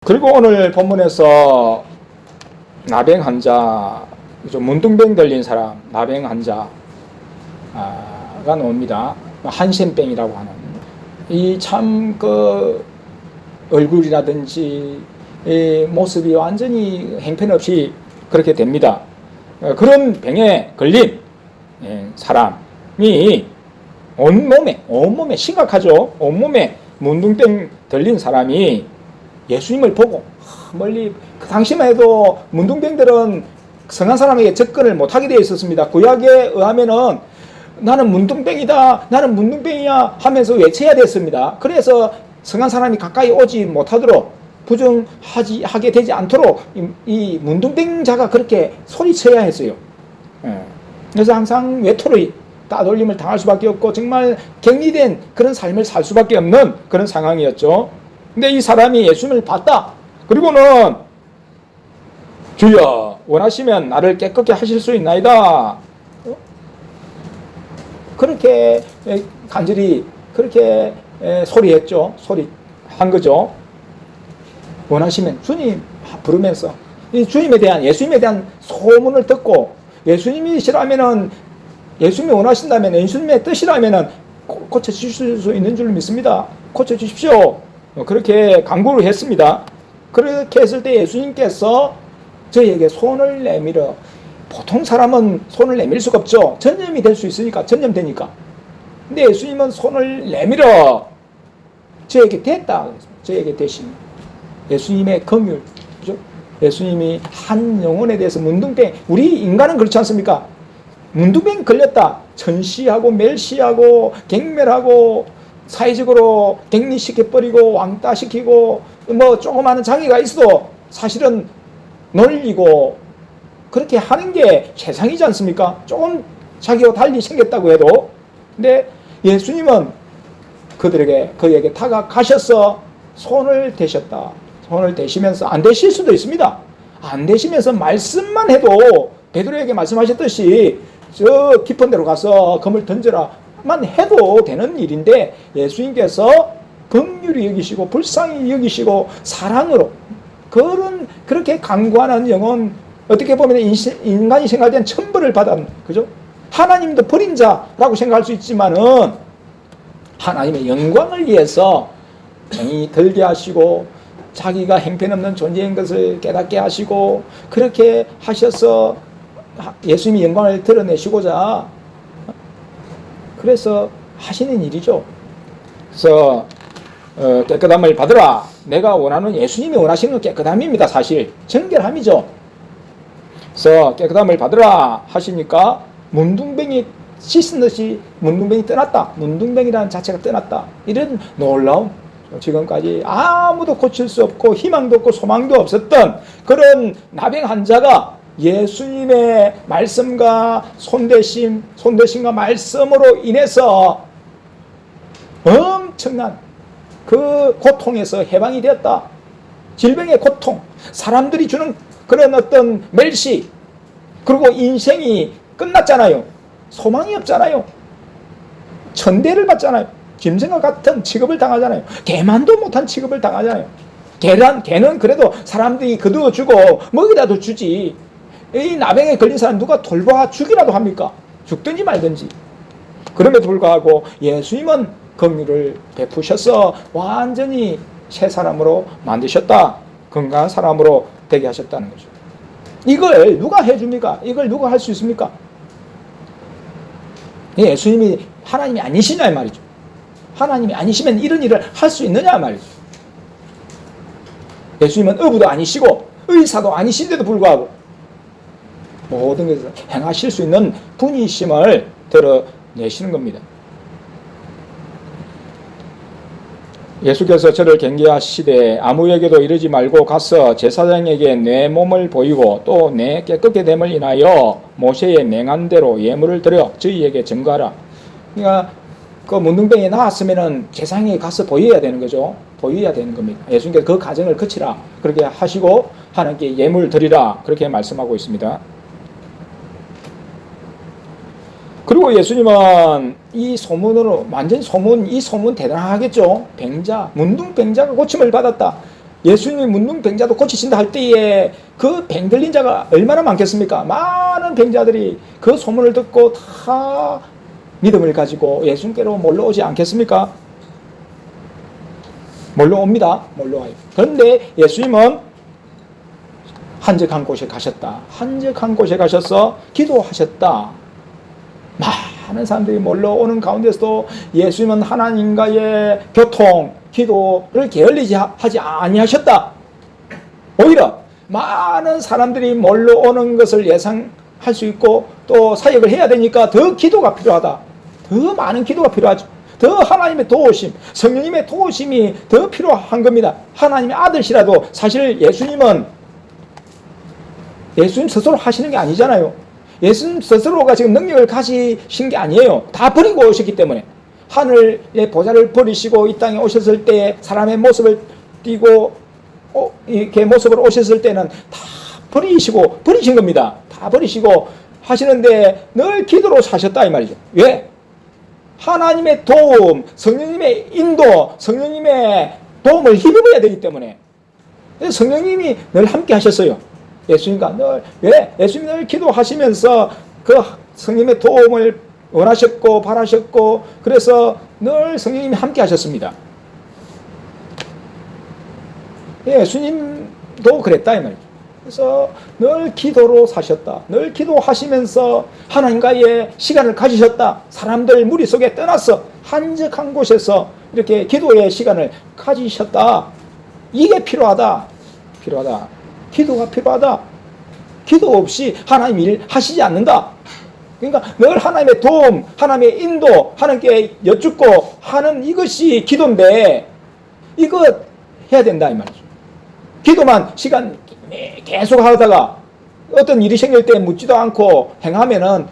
그리고 오늘 본문에서 나병 환자, 문둥병 걸린 사람, 나병 환자가 나옵니다. 한센병이라고 하는. 이 참 그 얼굴이라든지 이 모습이 완전히 형편없이 그렇게 됩니다. 그런 병에 걸린 사람이 온몸에 심각하죠. 온몸에 문둥병 걸린 사람이 예수님을 보고 멀리, 그 당시만 해도 문둥병들은 성한 사람에게 접근을 못하게 되어 있었습니다. 구약에 의하면은 나는 문둥병이다, 나는 문둥병이야 하면서 외쳐야 됐습니다. 그래서 성한 사람이 가까이 오지 못하도록 부정하게 되지 않도록 이 문둥병자가 그렇게 소리쳐야 했어요. 그래서 항상 외톨이 따돌림을 당할 수밖에 없고 정말 격리된 그런 삶을 살 수밖에 없는 그런 상황이었죠. 근데 이 사람이 예수님을 봤다. 그리고는 주여 원하시면 나를 깨끗게 하실 수 있나이다. 그렇게 간절히 그렇게 소리했죠. 소리한 거죠. 원하시면 주님 부르면서 이 주님에 대한, 예수님에 대한 소문을 듣고 예수님이시라면은, 예수님이 원하신다면, 예수님의 뜻이라면은 고쳐주실 수 있는 줄 믿습니다. 고쳐주십시오. 그렇게 간구를 했습니다. 그렇게 했을 때 예수님께서 저희에게 손을 내밀어, 보통 사람은 손을 내밀 수가 없죠. 전염이 될 수 있으니까, 전염되니까. 근데 예수님은 손을 내밀어 저에게 됐다. 저에게 대신 예수님의 긍휼, 그죠? 예수님이 한 영혼에 대해서 문둥병, 우리 인간은 그렇지 않습니까? 문둥병 걸렸다. 전시하고 멸시하고 경멸하고 사회적으로 격리시켜버리고 왕따시키고 뭐 조그마한 장애가 있어도 사실은 놀리고 그렇게 하는 게 세상이지 않습니까? 조금 자기와 달리 생겼다고 해도. 근데 예수님은 그에게 다가가셔서 손을 대셨다. 손을 대시면서, 안 대실 수도 있습니다. 안 대시면서 말씀만 해도 베드로에게 말씀하셨듯이 저 깊은 데로 가서 검을 던져라만 해도 되는 일인데, 예수님께서 긍휼히 여기시고 불쌍히 여기시고 사랑으로 그렇게 간구하는 영혼, 어떻게 보면 인간이 생각할 때는 천벌을 받았는, 그죠? 하나님도 버린 자라고 생각할 수 있지만은 하나님의 영광을 위해서 정이 들게 하시고 자기가 형편없는 존재인 것을 깨닫게 하시고 그렇게 하셔서 예수님이 영광을 드러내시고자 그래서 하시는 일이죠. 그래서 깨끗함을 받으라. 내가 원하는, 예수님이 원하시는 건 깨끗함입니다. 사실 정결함이죠. 그래서 깨끗함을 받으라 하시니까 문둥병이 씻은 듯이 문둥병이 떠났다. 문둥병이라는 자체가 떠났다. 이런 놀라운, 지금까지 아무도 고칠 수 없고 희망도 없고 소망도 없었던 그런 나병 환자가 예수님의 말씀과 손대심과 말씀으로 인해서 엄청난 그 고통에서 해방이 되었다. 질병의 고통, 사람들이 주는 그런 어떤 멸시, 그리고 인생이 끝났잖아요. 소망이 없잖아요. 천대를 받잖아요. 짐승과 같은 취급을 당하잖아요. 개만도 못한 취급을 당하잖아요. 개는 그래도 사람들이 거두어주고 먹이라도 주지. 이 나병에 걸린 사람 누가 돌봐 주기라도 합니까? 죽든지 말든지. 그럼에도 불구하고 예수님은 긍휼을 베푸셔서 완전히 새 사람으로 만드셨다. 건강한 사람으로 되게 하셨다는 거죠. 이걸 누가 해줍니까? 이걸 누가 할 수 있습니까? 예수님이 하나님이 아니시냐 말이죠. 하나님이 아니시면 이런 일을 할 수 있느냐 말이죠. 예수님은 어부도 아니시고 의사도 아니신데도 불구하고 모든 것을 행하실 수 있는 분이심을 드러내시는 겁니다. 예수께서 저를 경계하시되 아무에게도 이르지 말고 가서 제사장에게 내 몸을 보이고 또 내 깨끗게 됨을 인하여 모세의 맹한 대로 예물을 드려 저희에게 증거하라. 그러니까 그 문둥병이 나았으면은 제사장에게 가서 보여야 되는 거죠. 보여야 되는 겁니다. 예수님께서 그 과정을 거치라 그렇게 하시고 하나님께 예물 드리라 그렇게 말씀하고 있습니다. 그리고 예수님은 이 소문으로, 완전 소문, 이 소문 대단하겠죠. 병자, 문둥병자가 고침을 받았다. 예수님이 문둥병자도 고치신다 할 때에 그 병 들린 자가 얼마나 많겠습니까? 많은 병자들이 그 소문을 듣고 다 믿음을 가지고 예수님께로 몰려오지 않겠습니까? 몰려옵니다. 몰려와요. 그런데 예수님은 한적한 곳에 가셨다. 한적한 곳에 가셔서 기도하셨다. 많은 사람들이 몰려오는 가운데서도 예수님은 하나님과의 교통, 기도를 게을리지 하지 아니하셨다. 오히려 많은 사람들이 몰려오는 것을 예상할 수 있고 또 사역을 해야 되니까 더 기도가 필요하다. 더 많은 기도가 필요하죠. 더 하나님의 도우심, 성령님의 도우심이 더 필요한 겁니다. 하나님의 아들시라도 사실 예수님 스스로 하시는 게 아니잖아요. 예수님 스스로가 지금 능력을 가지신 게 아니에요. 다 버리고 오셨기 때문에. 하늘의 보좌를 버리시고 이 땅에 오셨을 때 사람의 모습을 띠고 이렇게 모습으로 오셨을 때는 다 버리신 겁니다. 다 버리시고 하시는데 늘 기도로 사셨다 이 말이죠. 왜? 하나님의 도움, 성령님의 인도, 성령님의 도움을 힘입어야 되기 때문에. 성령님이 늘 함께 하셨어요. 예수님과 늘, 왜? 예수님이 늘 기도하시면서 그 성령님의 도움을 원하셨고 바라셨고 그래서 늘 성령님이 함께 하셨습니다. 예수님도 그랬다 이 말이죠. 그래서 늘 기도로 사셨다. 늘 기도하시면서 하나님과의 시간을 가지셨다. 사람들 무리 속에 떠나서 한적한 곳에서 이렇게 기도의 시간을 가지셨다. 이게 필요하다. 기도가 필요하다. 기도 없이 하나님 일 하시지 않는다. 그러니까 늘 하나님의 도움, 하나님의 인도, 하나님께 여쭙고 하는 이것이 기도인데 이거 해야 된다 이 말이죠. 기도만 시간 계속 하다가 어떤 일이 생길 때 묻지도 않고 행하면은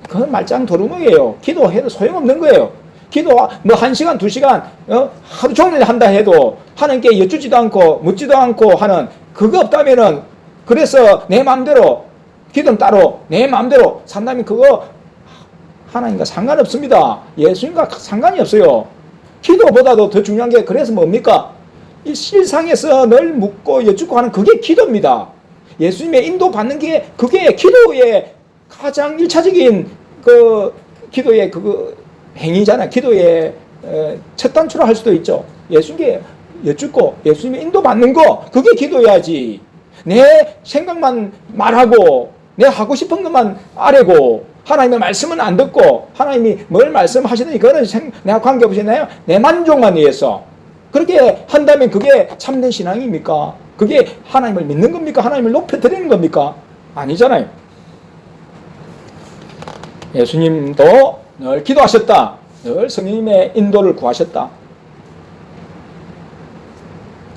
그건 말짱 도루묵이에요. 기도해도 소용없는 거예요. 기도 뭐 1시간, 2시간 하루 종일 한다 해도 하나님께 여쭈지도 않고 묻지도 않고 하는 그거 없다면은 그래서 내 마음대로 기도는 따로 내 마음대로 산다면 그거 하나님과 상관없습니다. 예수님과 상관이 없어요. 기도보다도 더 중요한 게 그래서 뭡니까? 이 실상에서 늘 묻고 여쭙고 하는 그게 기도입니다. 예수님의 인도 받는 게 그게 기도의 가장 1차적인 그 기도의 그 행위잖아요. 기도의 첫 단추라 할 수도 있죠. 예수님께 여쭙고 예수님의 인도 받는 거 그게 기도야지. 내 생각만 말하고 내 하고 싶은 것만 아뢰고 하나님의 말씀은 안 듣고 하나님이 뭘 말씀하시든지 그거는 내가 관계없이나요? 내 만족만 위해서 그렇게 한다면 그게 참된 신앙입니까? 그게 하나님을 믿는 겁니까? 하나님을 높여드리는 겁니까? 아니잖아요. 예수님도 늘 기도하셨다. 늘 성령님의 인도를 구하셨다.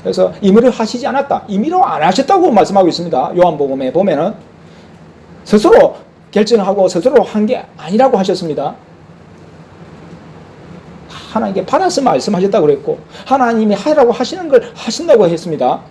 그래서 임의로 하시지 않았다. 임의로 안 하셨다고 말씀하고 있습니다. 요한복음에 보면은 스스로 결정하고 스스로 한 게 아니라고 하셨습니다. 하나님께 받아서 말씀하셨다고 그랬고 하나님이 하라고 하시는 걸 하신다고 했습니다.